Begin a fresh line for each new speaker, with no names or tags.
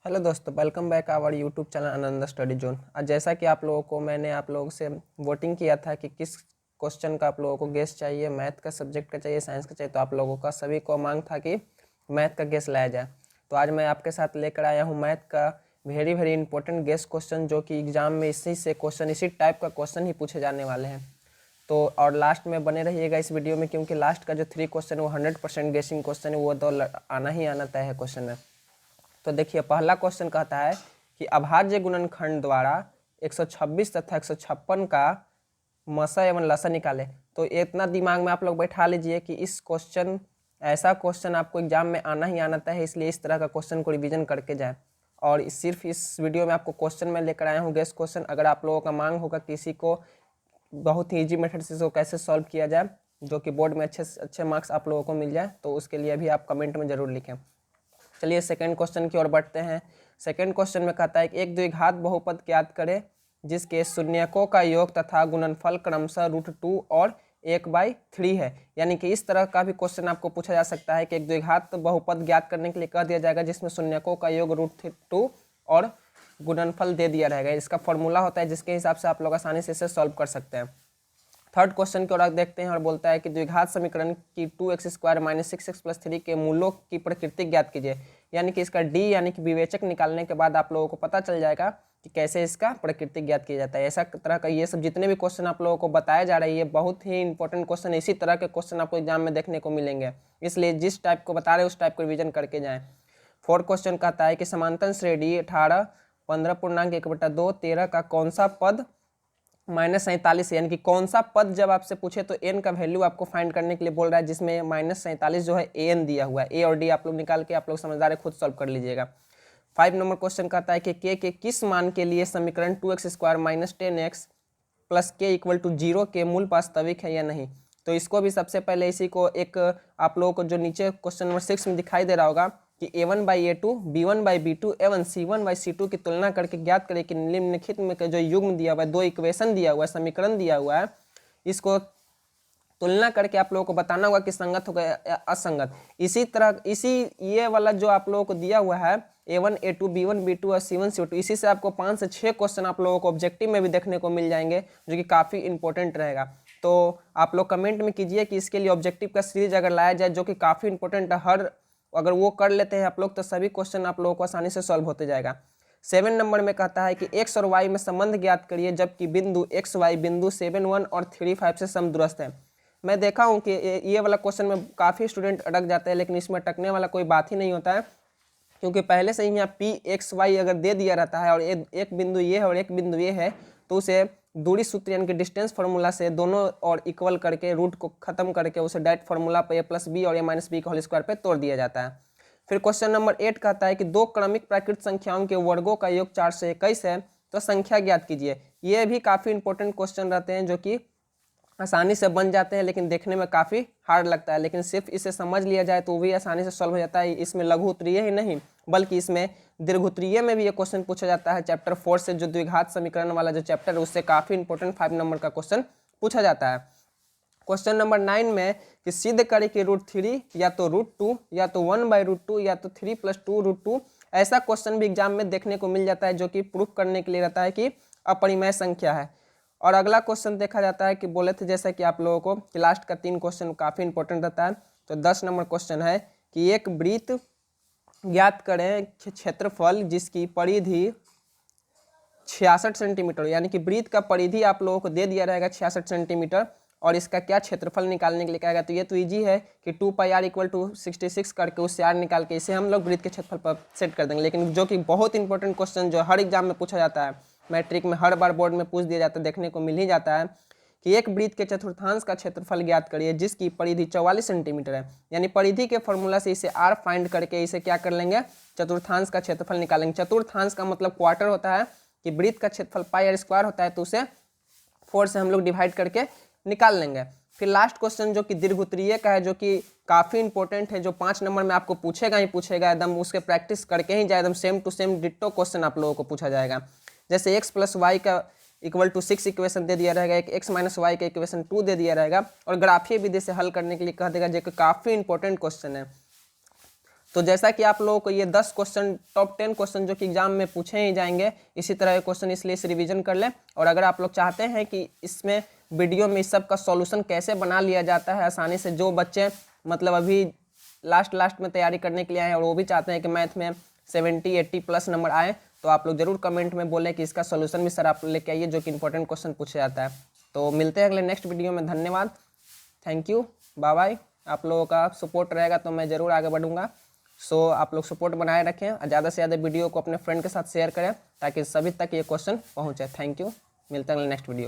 Hello दोस्तों, welcome back our YouTube channel Anand study zone. आज जैसा कि मैंने आप लोगों से वोटिंग किया था कि किस क्वेश्चन का आप लोगों को गेस चाहिए, मैथ का सब्जेक्ट का चाहिए, साइंस का चाहिए, तो आप लोगों का सभी को मांग था कि मैथ का गेस लाया जाए। तो आज मैं आपके साथ लेकर आया हूँ मैथ का वेरी इंपॉर्टेंट गेस क्वेश्चन, जो कि एग्जाम में इसी टाइप का क्वेश्चन ही पूछे जाने वाले हैं। तो और लास्ट में बने रहिएगा इस वीडियो में, क्योंकि लास्ट का जो 3 क्वेश्चन वो 100% गेसिंग क्वेश्चन है, वो तो आना ही आना तय है क्वेश्चन में। तो देखिए, पहला क्वेश्चन कहता है कि अभाज्य गुणनखंड द्वारा 126 तथा 156 का मसा एवं लसा निकाले। तो इतना दिमाग में आप लोग बैठा लीजिए कि ऐसा क्वेश्चन आपको एग्जाम में आना ही आना है, इसलिए इस तरह का क्वेश्चन को रिवीजन करके जाए। और सिर्फ इस वीडियो में आपको क्वेश्चन में लेकर आया हूँ गेस क्वेश्चन। अगर आप लोगों का मांग होगा किसी को बहुत ही ईजी मेथड से इसको कैसे सॉल्व किया जाए, जो कि बोर्ड में अच्छे मार्क्स आप लोगों को मिल जाए, तो उसके लिए भी आप कमेंट में ज़रूर लिखें। चलिए सेकंड क्वेश्चन की ओर बढ़ते हैं। सेकंड क्वेश्चन में कहता है कि एक द्विघात बहुपद ज्ञात करें जिसके शून्यकों का योग तथा गुणनफल क्रमशः √2 और 1/3 है। यानी कि इस तरह का भी क्वेश्चन आपको पूछा जा सकता है कि एक द्विघात बहुपद ज्ञात करने के लिए कह दिया जाएगा जिसमें शून्यकों का योग √2 और गुणनफल दे दिया रहेगा। इसका फॉर्मूला होता है जिसके हिसाब से आप लोग आसानी से इसे सॉल्व कर सकते हैं। थर्ड क्वेश्चन की ओर देखते हैं और बोलता है कि द्विघात समीकरण की 2x² - 6x + 3 के मूलों की प्रकृति ज्ञात कीजिए। यानी कि इसका डी यानी कि विवेचक निकालने के बाद आप लोगों को पता चल जाएगा कि कैसे इसका प्रकृति ज्ञात किया जाता है। ऐसा तरह का ये सब जितने भी क्वेश्चन आप लोगों को बताया जा रही है, बहुत ही इंपॉर्टेंट क्वेश्चन, इसी तरह के क्वेश्चन आपको एग्जाम में देखने को मिलेंगे, इसलिए जिस टाइप को बता रहे हैं उस टाइप को रिविजन करके जाएँ। फोर्थ क्वेश्चन कहता है कि समांतर श्रेणी 18 15.1/2 13 का कौन सा पद -47 है। यानी कि कौन सा पद जब आपसे पूछे तो एन का वैल्यू आपको फाइंड करने के लिए बोल रहा है, जिसमें -47 जो है एन दिया हुआ है। ए और डी आप लोग निकाल के आप लोग समझदार है, खुद सॉल्व कर लीजिएगा। 5 नंबर क्वेश्चन कहता है कि के किस मान के लिए समीकरण 2x² - 10x + k = 0 के मूल वास्तविक है या नहीं। तो इसको भी सबसे पहले इसी को एक आप लोगों को जो नीचे क्वेश्चन नंबर 6 में दिखाई दे रहा होगा कि a1/a2 b1/b2 एवं c1/c2 की तुलना करके ज्ञात करें कि निम्नलिखित में जो युग्म दिया हुआ है, दो इक्वेशन दिया हुआ है, समीकरण दिया हुआ है, इसको तुलना करके आप लोगों को बताना होगा कि संगत होगा या असंगत। इसी तरह ये वाला जो आप लोगों को दिया हुआ है a1 a2 b1 b2 और c1 c2, इसी से आपको 5 से 6 क्वेश्चन आप लोगों को ऑब्जेक्टिव में भी देखने को मिल जाएंगे, जो कि काफ़ी इंपॉर्टेंट रहेगा। तो आप लोग कमेंट में कीजिए कि इसके लिए ऑब्जेक्टिव का सीरीज अगर लाया जाए, जो कि काफ़ी इंपॉर्टेंट है, अगर वो कर लेते हैं आप लोग तो सभी क्वेश्चन आप लोगों को आसानी से सॉल्व होते जाएगा। 7 नंबर में कहता है कि x और y में संबंध ज्ञात करिए जबकि बिंदु x y बिंदु 7 1 और 3 5 से समदूरस्थ है। मैं देखा हूँ कि ये वाला क्वेश्चन में काफ़ी स्टूडेंट अटक जाते हैं, लेकिन इसमें अटकने वाला कोई बात ही नहीं होता है, क्योंकि पहले से ही यहाँ p(x,y) अगर दे दिया रहता है और एक बिंदु ये है और एक बिंदु ये है, तो उसे दूरी सूत्र यानी कि डिस्टेंस फार्मूला से दोनों और इक्वल करके रूट को खत्म करके उसे डायरेक्ट फार्मूला पे a+b और a-b का होल स्क्वायर पे तोड़ दिया जाता है। फिर क्वेश्चन नंबर 8 कहता है कि दो क्रमिक प्राकृत संख्याओं के वर्गों का योग 421 है, तो संख्या ज्ञात कीजिए। ये भी काफ़ी इंपॉर्टेंट क्वेश्चन रहते हैं, जो कि आसानी से बन जाते हैं लेकिन देखने में काफ़ी हार्ड लगता है, लेकिन सिर्फ इसे समझ लिया जाए तो भी आसानी से सॉल्व हो जाता है। इसमें लघु उत्तरीय ही नहीं बल्कि इसमें दीर्घ उत्तरीय में भी ये क्वेश्चन पूछा जाता है। चैप्टर 4 से जो द्विघात समीकरण वाला जो चैप्टर है उससे काफ़ी इंपॉर्टेंट 5 नंबर का क्वेश्चन पूछा जाता है। क्वेश्चन नंबर 9 में कि सिद्ध करें कि √3 या तो √2 या तो 1/√2 या तो 3 + 2√2, ऐसा क्वेश्चन भी एग्जाम में देखने को मिल जाता है, जो कि प्रूफ करने के लिए रहता है कि अपरिमेय संख्या है। और अगला क्वेश्चन देखा जाता है कि बोले थे जैसा कि आप लोगों को कि लास्ट का 3 क्वेश्चन काफ़ी इंपॉर्टेंट रहता है। तो 10 नंबर क्वेश्चन है कि एक वृत्त ज्ञात करें क्षेत्रफल जिसकी परिधि 66 सेंटीमीटर, यानी कि वृत्त का परिधि आप लोगों को दे दिया रहेगा 66 सेंटीमीटर, और इसका क्या क्षेत्रफल निकालने के लिए कहेगा। तो ये तो ईजी है कि 2πr = 66 करके उससे r निकाल के इसे हम लोग वृत्त के क्षेत्रफल पर सेट कर देंगे। लेकिन जो कि बहुत इंपॉर्टेंट क्वेश्चन जो हर एग्जाम में पूछा जाता है, मैट्रिक में हर बार बोर्ड में पूछ दिया जाता है, देखने को मिल ही जाता है कि एक वृत्त के चतुर्थांश का क्षेत्रफल ज्ञात करिए जिसकी परिधि 44 सेंटीमीटर है। यानी परिधि के फॉर्मूला से इसे r फाइंड करके इसे क्या कर लेंगे, चतुर्थांश का क्षेत्रफल निकालेंगे। चतुर्थांश का मतलब क्वार्टर होता है कि वृत्त का क्षेत्रफल πr² होता है, तो उसे 4 से हम लोग डिवाइड करके निकाल लेंगे। फिर लास्ट क्वेश्चन जो कि दीर्घोत्तरीय का है, जो कि काफ़ी इंपॉर्टेंट है, जो 5 नंबर में आपको पूछेगा ही पूछेगा, एकदम उसके प्रैक्टिस करके ही जाए, एकदम same to same ditto question आप लोगों को पूछा जाएगा। जैसे x + y का = 6 इक्वेशन दे दिया रहेगा, एक x - y का इक्वेशन 2 दे दिया रहेगा, और ग्राफीय विधि से हल करने के लिए कह देगा, जो कि काफ़ी इंपॉर्टेंट क्वेश्चन है। तो जैसा कि आप लोगों को ये 10 क्वेश्चन, टॉप 10 क्वेश्चन जो कि एग्जाम में पूछे ही जाएंगे इसी तरह के क्वेश्चन, इसलिए इसे रिवीजन कर लें। और अगर आप लोग चाहते हैं कि इसमें वीडियो में इस सब का सॉल्यूशन कैसे बना लिया जाता है आसानी से, जो बच्चे मतलब अभी लास्ट में तैयारी करने के लिए आए हैं और वो भी चाहते हैं कि मैथ में 70-80 प्लस नंबर आए, तो आप लोग जरूर कमेंट में बोलें कि इसका सोल्यूशन भी सर आप लेके आइए, जो कि इंपॉर्टेंट क्वेश्चन पूछा जाता है। तो मिलते हैं अगले नेक्स्ट वीडियो में। धन्यवाद, थैंक यू, बाय बाय। आप लोगों का सपोर्ट रहेगा तो मैं ज़रूर आगे बढ़ूंगा। सो आप लोग सपोर्ट बनाए रखें और ज़्यादा से ज़्यादा वीडियो को अपने फ्रेंड के साथ शेयर करें ताकि सभी तक ये क्वेश्चन पहुँचे। थैंक यू, मिलते हैं अगले नेक्स्ट वीडियो में।